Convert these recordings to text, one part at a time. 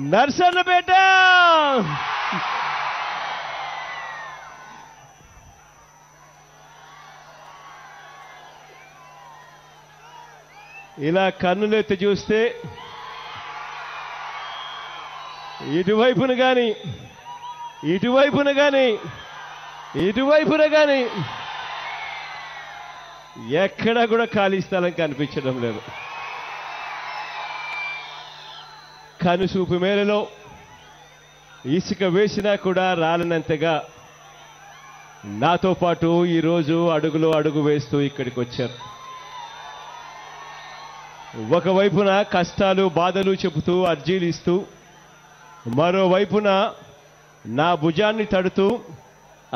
నర్సన్నపేట ఇలా కన్నులెత్తి చూస్తే ఇటువైపున కానీ ఎక్కడా కూడా ఖాళీ స్థలం కనిపించడం లేదు. కనుసూపు మేరలో ఇసుక వేసినా కూడా రాలనంతగా నాతో పాటు ఈరోజు అడుగులో అడుగు వేస్తూ ఇక్కడికి వచ్చారు. ఒకవైపున కష్టాలు బాధలు చెబుతూ అర్జీలు ఇస్తూ, మరోవైపున నా భుజాన్ని తడుతూ,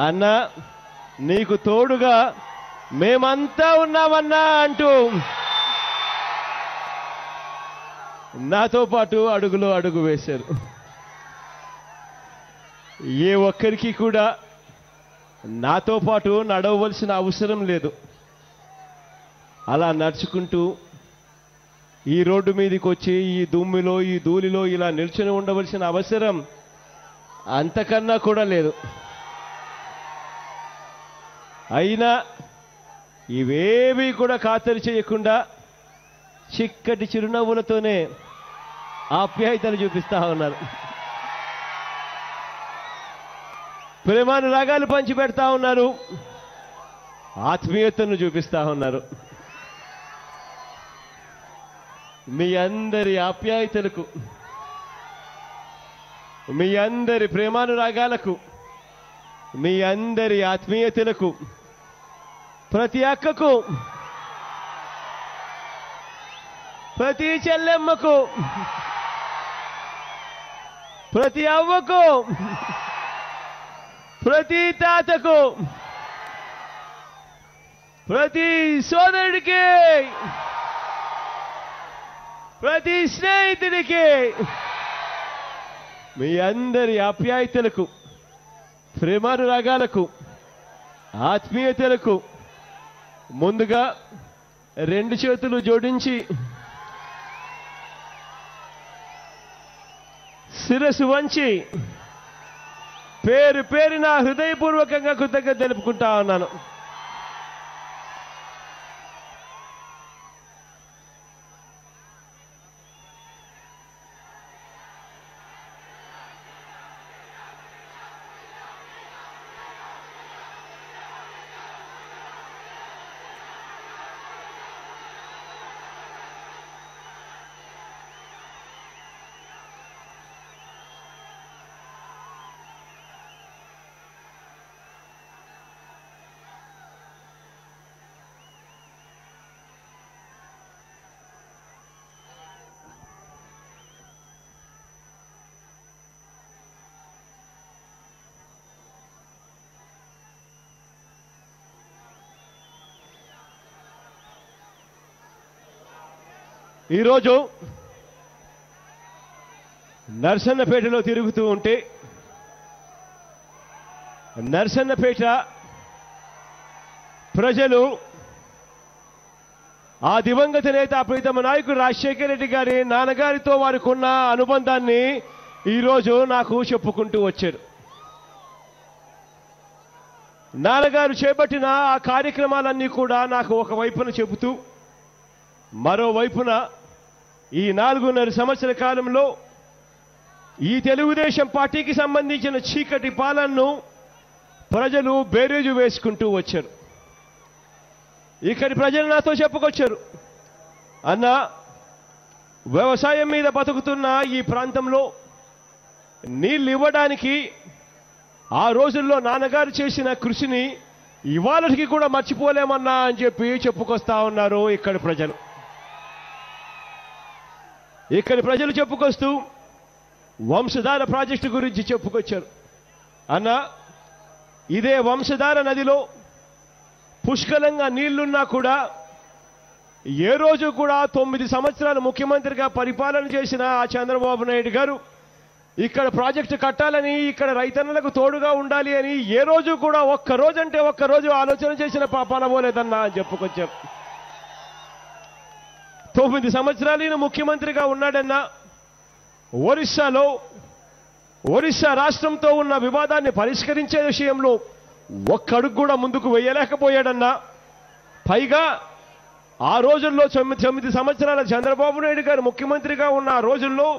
అన్నా నీకు తోడుగా మేమంతా ఉన్నామన్నా అంటూ నాతో పాటు అడుగులో అడుగు వేశారు. ఏ ఒక్కరికి కూడా నాతో పాటు నడవవలసిన అవసరం లేదు. అలా నడుచుకుంటూ ఈ రోడ్డు మీదకి వచ్చి ఈ దుమ్మిలో ఈ ధూళిలో ఇలా నిల్చుని ఉండవలసిన అవసరం అంతకన్నా కూడా లేదు. అయినా ఇవేవి కూడా ఖాతరు చేయకుండా చిక్కటి చిరునవ్వులతోనే ఆప్యాయతలు చూపిస్తా ఉన్నారు. ప్రేమానురాగాలు పంచి పెడతా ఉన్నారు. ఆత్మీయతను చూపిస్తా ఉన్నారు. మీ అందరి ఆప్యాయతలకు, మీ అందరి ప్రేమానురాగాలకు, మీ అందరి ఆత్మీయతలకు, ప్రతి అక్కకు, ప్రతి చెల్లెమ్మకు, ప్రతి అవ్వకు, ప్రతి తాతకు, ప్రతి సోదరుడికి, ప్రతి స్నేహితుడికి, మీ అందరి ఆప్యాయతలకు, ప్రేమానురాగాలకు, ఆత్మీయతలకు ముందుగా రెండు చేతులు జోడించి శిరస్సు వంచి పేరు పేరున హృదయపూర్వకంగా కృతజ్ఞత తెలుపుకుంటా ఉన్నాను. ఈరోజు నర్సన్నపేటలో తిరుగుతూ ఉంటే నర్సన్నపేట ప్రజలు ఆ దివంగత నేత ప్రీతమ నాయకుడు రాజశేఖర రెడ్డి గారి నాన్నగారితో వారికి ఉన్న అనుబంధాన్ని ఈరోజు నాకు చెప్పుకుంటూ వచ్చారు. నాన్నగారు చేపట్టిన ఆ కార్యక్రమాలన్నీ కూడా నాకు ఒకవైపున చెబుతూ, మరోవైపున ఈ 4.5 సంవత్సరాల కాలంలో ఈ తెలుగుదేశం పార్టీకి సంబంధించిన చీకటి పాలనను ప్రజలు బేరీజు వేసుకుంటూ వచ్చారు. ఇక్కడి ప్రజలు నాతో చెప్పుకొచ్చారు, అన్న వ్యవసాయం మీద బతుకుతున్న ఈ ప్రాంతంలో నీళ్ళు ఇవ్వడానికి ఆ రోజుల్లో నాన్నగారు చేసిన కృషిని ఇవాళకి కూడా మర్చిపోలేమన్నా అని చెప్పి చెప్పుకొస్తా ఉన్నారు ఇక్కడి ప్రజలు. ఇక్కడి ప్రజలు చెప్పుకొస్తూ వంశధార ప్రాజెక్టు గురించి చెప్పుకొచ్చారు. అన్న ఇదే వంశధార నదిలో పుష్కలంగా నీళ్లున్నా కూడా ఏ రోజు కూడా 9 సంవత్సరాలు ముఖ్యమంత్రిగా పరిపాలన చేసిన ఆ చంద్రబాబు నాయుడు గారు ఇక్కడ ప్రాజెక్టు కట్టాలని, ఇక్కడ రైతన్నలకు తోడుగా ఉండాలి అని ఏ రోజు కూడా ఒక్కరోజు ఆలోచన చేసిన పాపాన పోలేదన్నా అని చెప్పుకొచ్చారు. 9 సంవత్సరాలు ముఖ్యమంత్రిగా ఉన్నాడన్నా ఒరిస్సా రాష్ట్రంతో ఉన్న వివాదాన్ని పరిష్కరించే విషయంలో ఒక్కడుగు కూడా ముందుకు వేయలేకపోయాడన్నా. పైగా ఆ రోజుల్లో 9 సంవత్సరాల చంద్రబాబు నాయుడు గారు ముఖ్యమంత్రిగా ఉన్న ఆ రోజుల్లో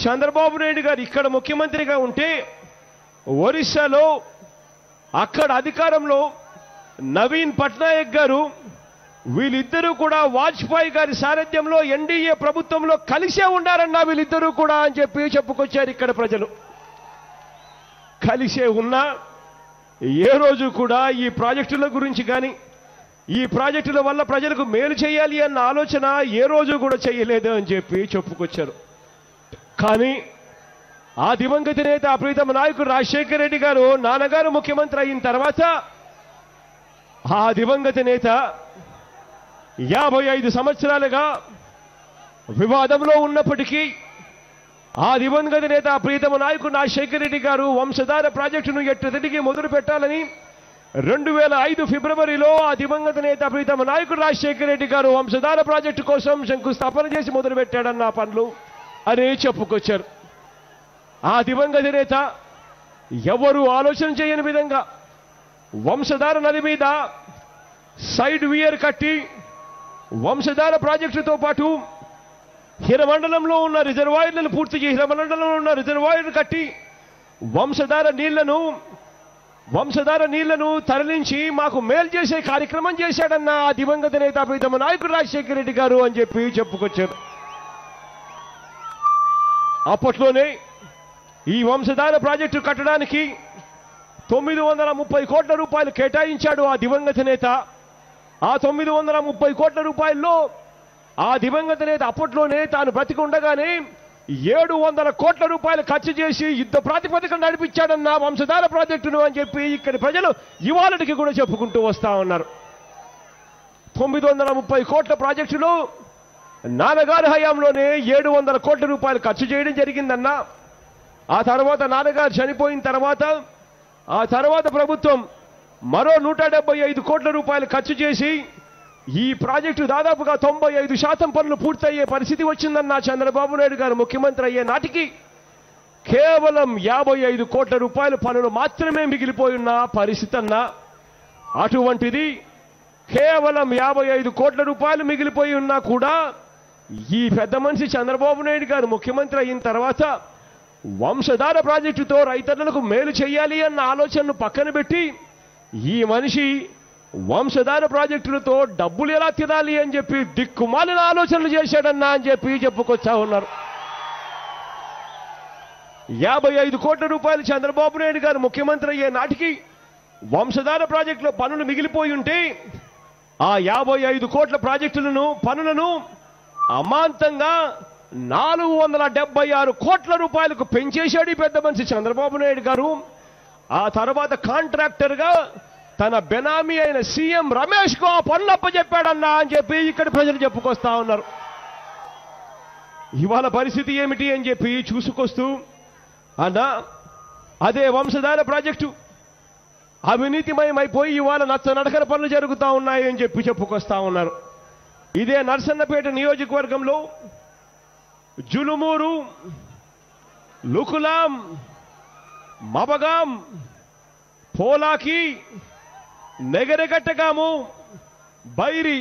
చంద్రబాబు నాయుడు గారు ఇక్కడ ముఖ్యమంత్రిగా ఉంటే ఒరిస్సాలో అక్కడ అధికారంలో నవీన్ పట్నాయక్ గారు వీళ్ళిద్దరూ కూడా వాజ్పేయి గారి సారథ్యంలో ఎన్డీఏ ప్రభుత్వంలో కలిసే ఉండారన్నా వీళ్ళిద్దరూ కూడా అని చెప్పి చెప్పుకొచ్చారు ఇక్కడ ప్రజలు. కలిసే ఉన్నా ఏ రోజు కూడా ఈ ప్రాజెక్టుల గురించి కానీ ఈ ప్రాజెక్టుల వల్ల ప్రజలకు మేలు చేయాలి అన్న ఆలోచన ఏ రోజు కూడా చేయలేదు అని చెప్పి చెప్పుకొచ్చారు. కానీ ఆ దివంగత నేత ప్రీతమ నాయకుడు రాజశేఖర రెడ్డి గారు నాన్నగారు ముఖ్యమంత్రి అయిన తర్వాత ఆ దివంగత నేత 55 సంవత్సరాలుగా వివాదంలో ఉన్నప్పటికీ ఆ దివంగత నేత ప్రీతమ నాయకుడు రాజశేఖర రెడ్డి గారు వంశధార ప్రాజెక్టును ఎట్టతిరిగి మొదలు పెట్టాలని 2005 ఫిబ్రవరిలో ఆ దివంగత నేత ప్రీతమ నాయకుడు రాజశేఖర రెడ్డి గారు వంశధార ప్రాజెక్టు కోసం శంకుస్థాపన చేసి మొదలు పెట్టాడన్న పనులు అని చెప్పుకొచ్చారు. ఆ దివంగత నేత ఎవరు ఆలోచన చేయని విధంగా వంశధార నది మీద సైడ్ వియర్ కట్టి వంశధార ప్రాజెక్టుతో పాటు హిరమండలంలో ఉన్న రిజర్వాయర్లను పూర్తిగా హిరమండలంలో ఉన్న రిజర్వాయర్లు కట్టి వంశధార నీళ్లను తరలించి మాకు మేలు చేసే కార్యక్రమం చేశాడన్న ఆ దివంగత నేత ప్రీతమ నాయకుడు రాజశేఖర రెడ్డి గారు అని చెప్పి చెప్పుకొచ్చారు. అప్పట్లోనే ఈ వంశధార ప్రాజెక్టు కట్టడానికి 930 కోట్ల రూపాయలు కేటాయించాడు ఆ దివంగత నేత. ఆ 930 కోట్ల రూపాయల్లో ఆ దివంగత నేత అప్పట్లోనే తాను బ్రతికి ఉండగానే 700 కోట్ల రూపాయలు ఖర్చు చేసి యుద్ధ ప్రాతిపదికన నడిపించాడన్న వంశధార ప్రాజెక్టును అని చెప్పి ఇక్కడి ప్రజలు ఇవాళకి కూడా చెప్పుకుంటూ వస్తా ఉన్నారు. 930 కోట్ల ప్రాజెక్టులో నాన్నగారి హయాంలోనే 700 కోట్ల రూపాయలు ఖర్చు చేయడం జరిగిందన్నా. ఆ తర్వాత నాన్నగారు చనిపోయిన తర్వాత ప్రభుత్వం మరో 175 కోట్ల రూపాయలు ఖర్చు చేసి ఈ ప్రాజెక్టు దాదాపుగా 95% పనులు పూర్తయ్యే పరిస్థితి వచ్చిందన్న చంద్రబాబు నాయుడు గారు ముఖ్యమంత్రి అయ్యే నాటికి కేవలం 55 కోట్ల రూపాయల పనులు మాత్రమే మిగిలిపోయి ఉన్న పరిస్థితి అన్నా. అటువంటిది కేవలం 55 కోట్ల రూపాయలు మిగిలిపోయి ఉన్నా కూడా ఈ పెద్ద మనిషి చంద్రబాబు నాయుడు గారు ముఖ్యమంత్రి అయిన తర్వాత వంశధార ప్రాజెక్టుతో రైతన్నలకు మేలు చేయాలి అన్న ఆలోచనను పక్కన పెట్టి ఈ మనిషి వంశధార ప్రాజెక్టులతో డబ్బులు ఎలా తినాలి అని చెప్పి దిక్కుమాలిన ఆలోచనలు చేశాడన్నా అని చెప్పి చెప్పుకొచ్చా ఉన్నారు. 55 కోట్ల రూపాయలు చంద్రబాబు నాయుడు గారు ముఖ్యమంత్రి అయ్యే నాటికి వంశధార ప్రాజెక్టులో పనులు మిగిలిపోయి ఉంటే ఆ 55 కోట్ల పనులను అమాంతంగా 476 కోట్ల రూపాయలకు పెంచేశాడు ఈ పెద్ద మనిషి చంద్రబాబు నాయుడు గారు. ఆ తర్వాత కాంట్రాక్టర్గా తన బెనామీ అయిన సీఎం రమేష్ కు ఆ పనులు అప్పచెప్పాడన్నా అని చెప్పి ఇక్కడ ప్రజలు చెప్పుకొస్తా ఉన్నారు. ఇవాళ పరిస్థితి ఏమిటి అని చెప్పి చూసుకొస్తూ అన్నా అదే వంశధార ప్రాజెక్టు అవినీతిమయమైపోయి ఇవాళ నడకల పనులు జరుగుతూ ఉన్నాయి అని చెప్పి చెప్పుకొస్తా ఉన్నారు. ఇదే నర్సన్నపేట నియోజకవర్గంలో జులుమూరు, లుకులాం, మబగాం, పోలాకి, నెగరగట్టగాము, బైరి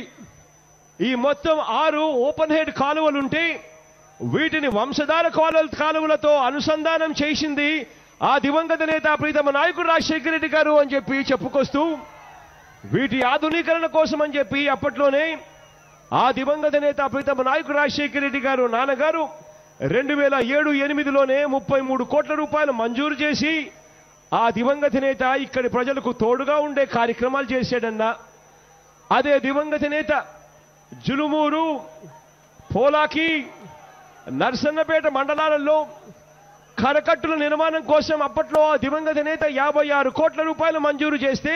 ఈ మొత్తం 6 ఓపెన్ హెడ్ కాలువలుంటే వీటిని వంశధార కాలువలతో అనుసంధానం చేసింది ఆ దివంగత నేత ప్రీతమ నాయకుడు రాజశేఖర రెడ్డి గారు అని చెప్పి చెప్పుకొస్తూ వీటి ఆధునీకరణ కోసం అని చెప్పి అప్పట్లోనే ఆ దివంగత నేత ప్రీతమ నాయకుడు రాజశేఖర రెడ్డి గారు నాన్నగారు 2007-8లోనే 33 కోట్ల రూపాయలు మంజూరు చేసి ఆ దివంగత నేత ఇక్కడి ప్రజలకు తోడుగా ఉండే కార్యక్రమాలు చేశాడన్నా. అదే దివంగత నేత జులుమూరు, పోలాకి, నర్సన్నపేట మండలాలలో కరకట్టుల నిర్మాణం కోసం అప్పట్లో ఆ దివంగత నేత 56 కోట్ల రూపాయలు మంజూరు చేస్తే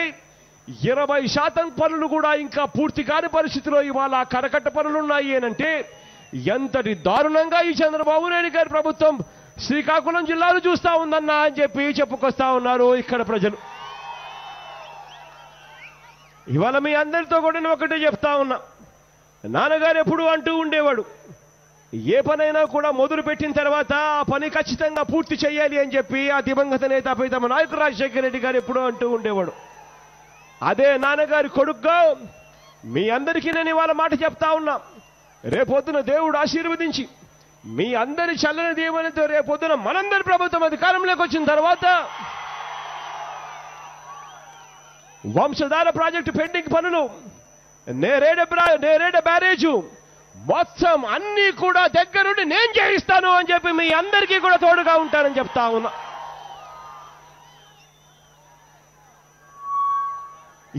20% పనులు కూడా ఇంకా పూర్తి కాని పరిస్థితిలో ఇవాళ కరకట్ట పనులు ఉన్నాయి అనంటే ఎంతటి దారుణంగా ఈ చంద్రబాబు నాయుడు గారి ప్రభుత్వం శ్రీకాకుళం జిల్లాలో చూస్తా ఉందన్నా అని చెప్పి చెప్పుకొస్తా ఉన్నారు ఇక్కడ ప్రజలు. ఇవాళ మీ అందరితో కూడా నేను ఒకటే చెప్తా ఉన్నా, నాన్నగారు ఎప్పుడు అంటూ ఉండేవాడు, ఏ పనైనా కూడా మొదలు పెట్టిన తర్వాత ఆ పని ఖచ్చితంగా పూర్తి చేయాలి అని చెప్పి ఆ దివంగత నేత ప్రీతమ నాయకుడు రాజశేఖర రెడ్డి గారు ఎప్పుడూ అంటూ ఉండేవాడు. అదే నాన్నగారి కొడుకుగా మీ అందరికీ నేను ఇవాళ మాట చెప్తా ఉన్నా. రేపొద్దున దేవుడు ఆశీర్వదించి మీ అందరి చల్లని దీవెనతో రేపొద్దున మనందరి ప్రభుత్వం అధికారంలోకి వచ్చిన తర్వాత వంశధార ప్రాజెక్టు పెండింగ్ పనులు, నేరేడ బ్యారేజు మొత్తం అన్ని కూడా దగ్గరుండి నేను చేయిస్తాను అని చెప్పి మీ అందరికీ కూడా తోడుగా ఉంటానని చెప్తా ఉన్నా.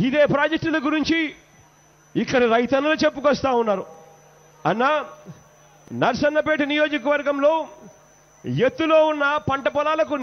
ఇదే ప్రాజెక్టుల గురించి ఇక్కడ రైతన్నలు చెప్పుకొస్తా ఉన్నారు. అన్నా, నర్సన్నపేట నియోజకవర్గంలో ఎత్తులో ఉన్న పంట పొలాలకు